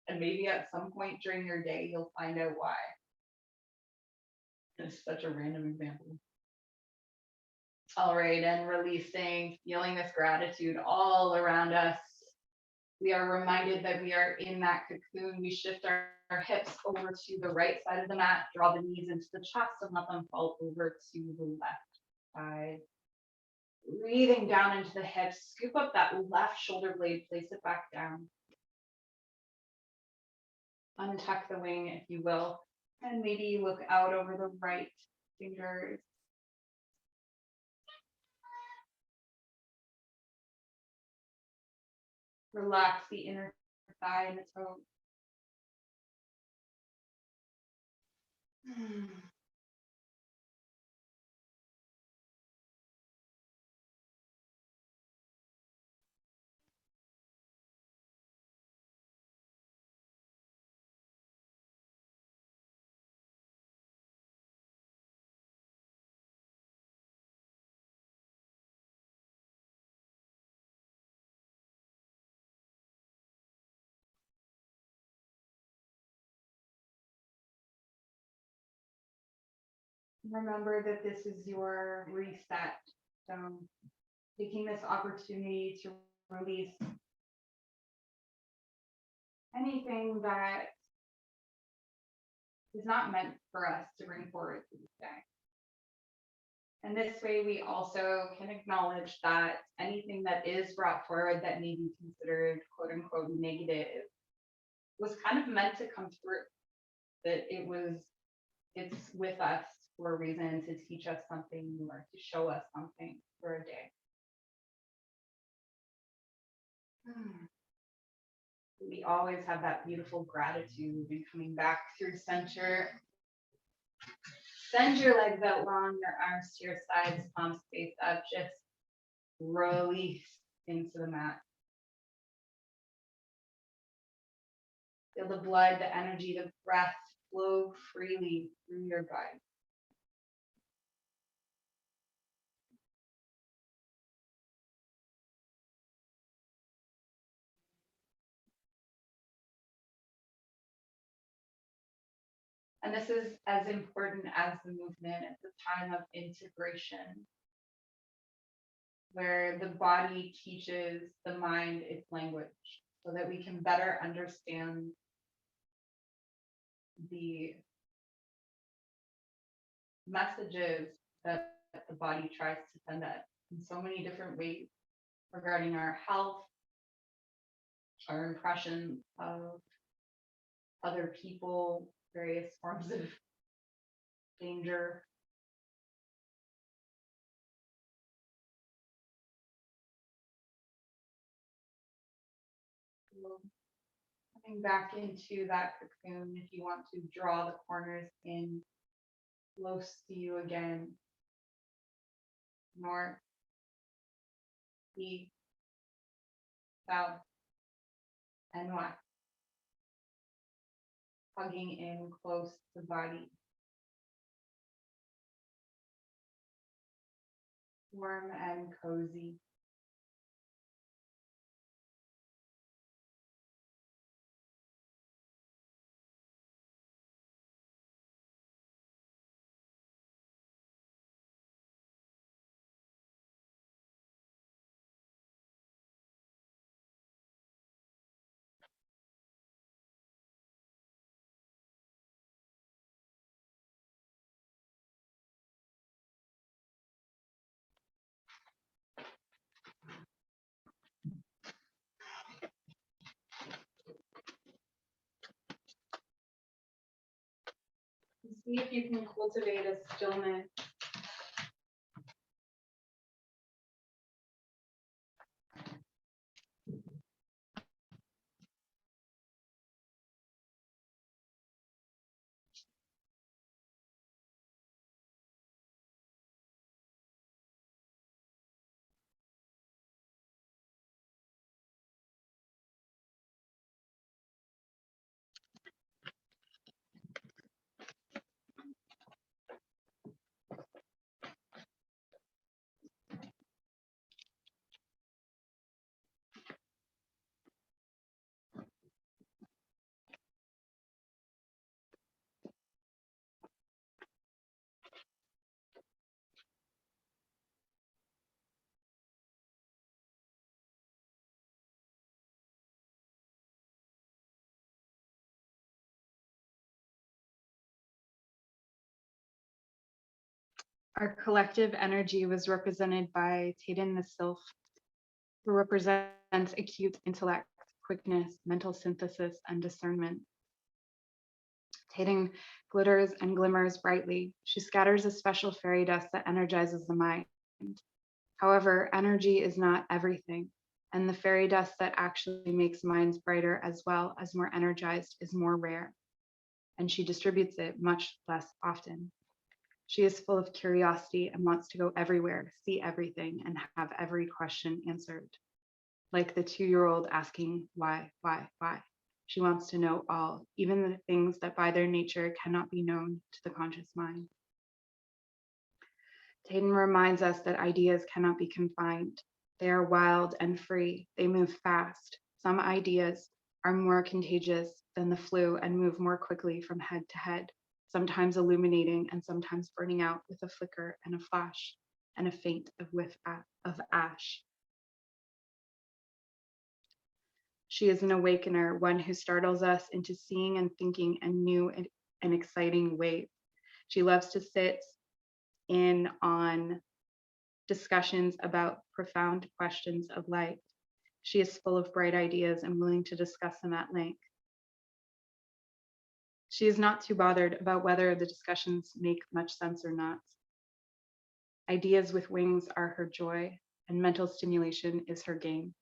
And maybe at some point during your day, you'll find out why. It's such a random example. All right, and releasing, feeling this gratitude all around us. We are reminded that we are in that cocoon. We shift our hips over to the right side of the mat, draw the knees into the chest and let them fall over to the left side. Breathing down into the hips, scoop up that left shoulder blade, place it back down. Untuck the wing, if you will, and maybe look out over the right fingers. Relax the inner thigh and the toe. Remember that this is your reset. So taking this opportunity to release anything that is not meant for us to bring forward to this day. And this way we also can acknowledge that anything that is brought forward that may be considered quote unquote negative was kind of meant to come through. That it's with us for a reason, to teach us something or to show us something for a day. We always have that beautiful gratitude in coming back through center. Send your legs out long, your arms to your sides, palms face up, just release into the mat. Feel the blood, the energy, the breath flow freely through your body. And this is as important as the movement. It's a time of integration where the body teaches the mind its language so that we can better understand the messages that the body tries to send us in so many different ways regarding our health, our impression of other people, various forms of danger. Coming back into that cocoon, if you want to draw the corners in close to you again, north, east, south, and west, hugging in close to the body. Warm and cozy. See if you can cultivate a stillness. Our collective energy was represented by Taden the Sylph, who represents acute intellect, quickness, mental synthesis, and discernment. Taden glitters and glimmers brightly. She scatters a special fairy dust that energizes the mind. However, energy is not everything, and the fairy dust that actually makes minds brighter as well as more energized is more rare, and she distributes it much less often. She is full of curiosity and wants to go everywhere, see everything, and have every question answered. Like the 2-year-old asking, why? She wants to know all, even the things that by their nature cannot be known to the conscious mind. Taden reminds us that ideas cannot be confined. They are wild and free. They move fast. Some ideas are more contagious than the flu and move more quickly from head to head, sometimes illuminating and sometimes burning out with a flicker and a flash and a faint of whiff of ash. She is an awakener, one who startles us into seeing and thinking in new and exciting ways. She loves to sit in on discussions about profound questions of life. She is full of bright ideas and willing to discuss them at length. She is not too bothered about whether the discussions make much sense or not. Ideas with wings are her joy, and mental stimulation is her game.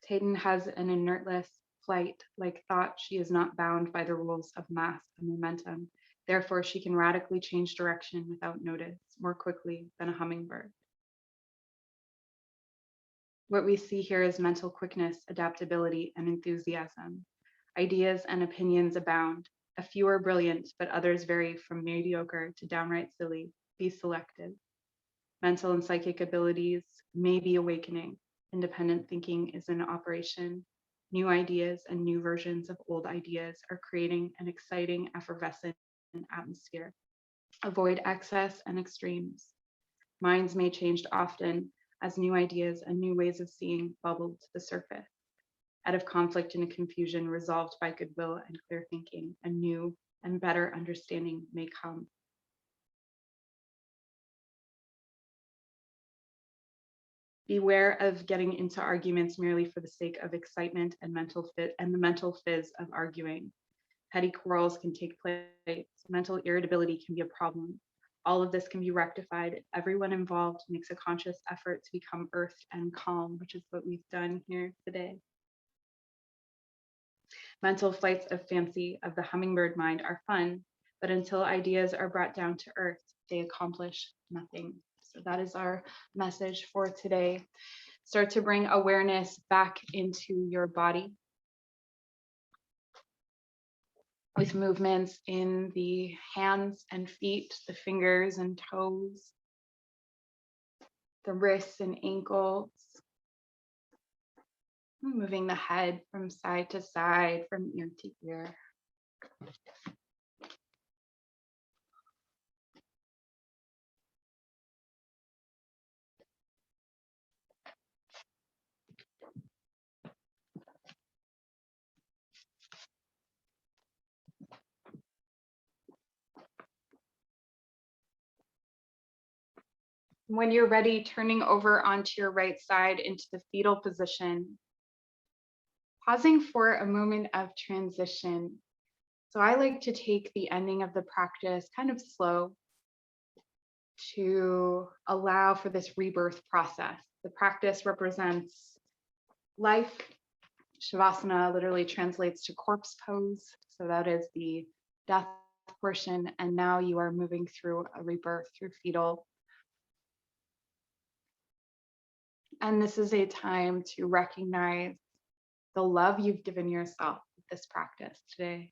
Taden has an inertless flight. Like thought, she is not bound by the rules of mass and momentum. Therefore, she can radically change direction without notice, more quickly than a hummingbird. What we see here is mental quickness, adaptability, and enthusiasm. Ideas and opinions abound. A few are brilliant, but others vary from mediocre to downright silly. Be selective. Mental and psychic abilities may be awakening. Independent thinking is in operation. New ideas and new versions of old ideas are creating an exciting, effervescent atmosphere. Avoid excess and extremes. Minds may change often as new ideas and new ways of seeing bubble to the surface. Out of conflict and confusion, resolved by goodwill and clear thinking, a new and better understanding may come. Beware of getting into arguments merely for the sake of excitement and the mental fizz of arguing. Petty quarrels can take place. Mental irritability can be a problem. All of this can be rectified if everyone involved makes a conscious effort to become earthed and calm, which is what we've done here today. Mental flights of fancy of the hummingbird mind are fun, but until ideas are brought down to earth, they accomplish nothing. So that is our message for today. Start to bring awareness back into your body with movements in the hands and feet, the fingers and toes, the wrists and ankles, moving the head from side to side, from ear to ear. When you're ready, turning over onto your right side into the fetal position, pausing for a moment of transition. So I like to take the ending of the practice kind of slow to allow for this rebirth process. The practice represents life. Shavasana literally translates to corpse pose. So that is the death portion. And now you are moving through a rebirth through fetal. And this is a time to recognize the love you've given yourself with this practice today.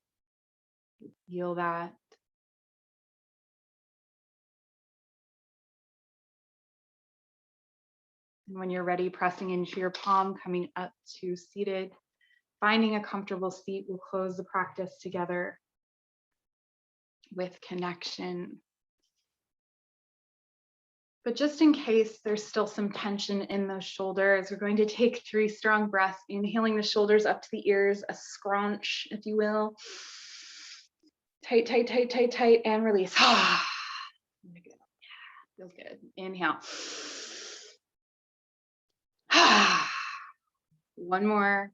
Feel that. And when you're ready, pressing into your palm, coming up to seated, finding a comfortable seat. We'll close the practice together with connection. But just in case there's still some tension in those shoulders, we're going to take 3 strong breaths, inhaling the shoulders up to the ears, a scrunch, if you will. Tight, tight, tight, tight, tight, and release. Feels good. Inhale. One more.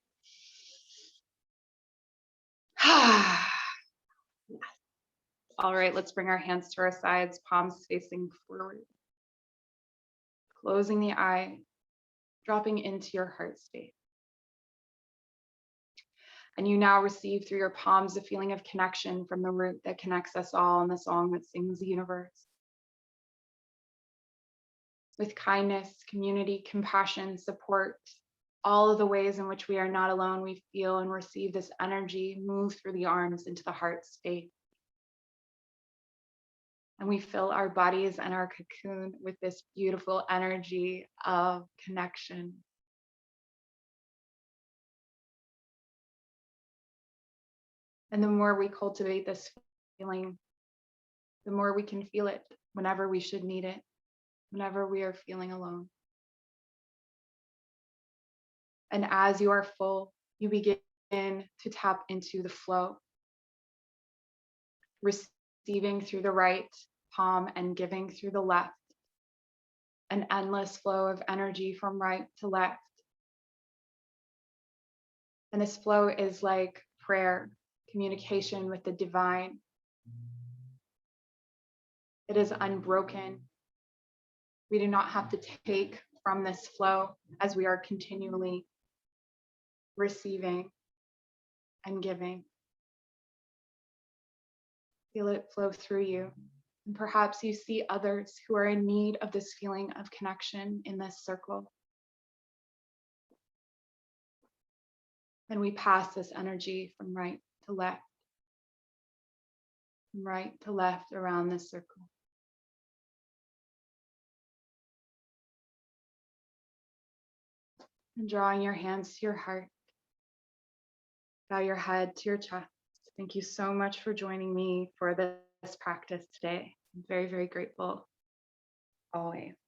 All right, let's bring our hands to our sides, palms facing forward. Closing the eye, dropping into your heart space. And you now receive through your palms a feeling of connection from the root that connects us all in the song that sings the universe. With kindness, community, compassion, support, all of the ways in which we are not alone, we feel and receive this energy move through the arms into the heart space. And we fill our bodies and our cocoon with this beautiful energy of connection. And the more we cultivate this feeling, the more we can feel it whenever we should need it, whenever we are feeling alone. And as you are full, you begin to tap into the flow, receiving through the right palm and giving through the left, an endless flow of energy from right to left. And this flow is like prayer, communication with the divine. It is unbroken. We do not have to take from this flow as we are continually receiving and giving. Feel it flow through you. And perhaps you see others who are in need of this feeling of connection in this circle. And we pass this energy from right to left, from right to left around this circle. And drawing your hands to your heart, bow your head to your chest. Thank you so much for joining me for this practice today. I'm very, very grateful always.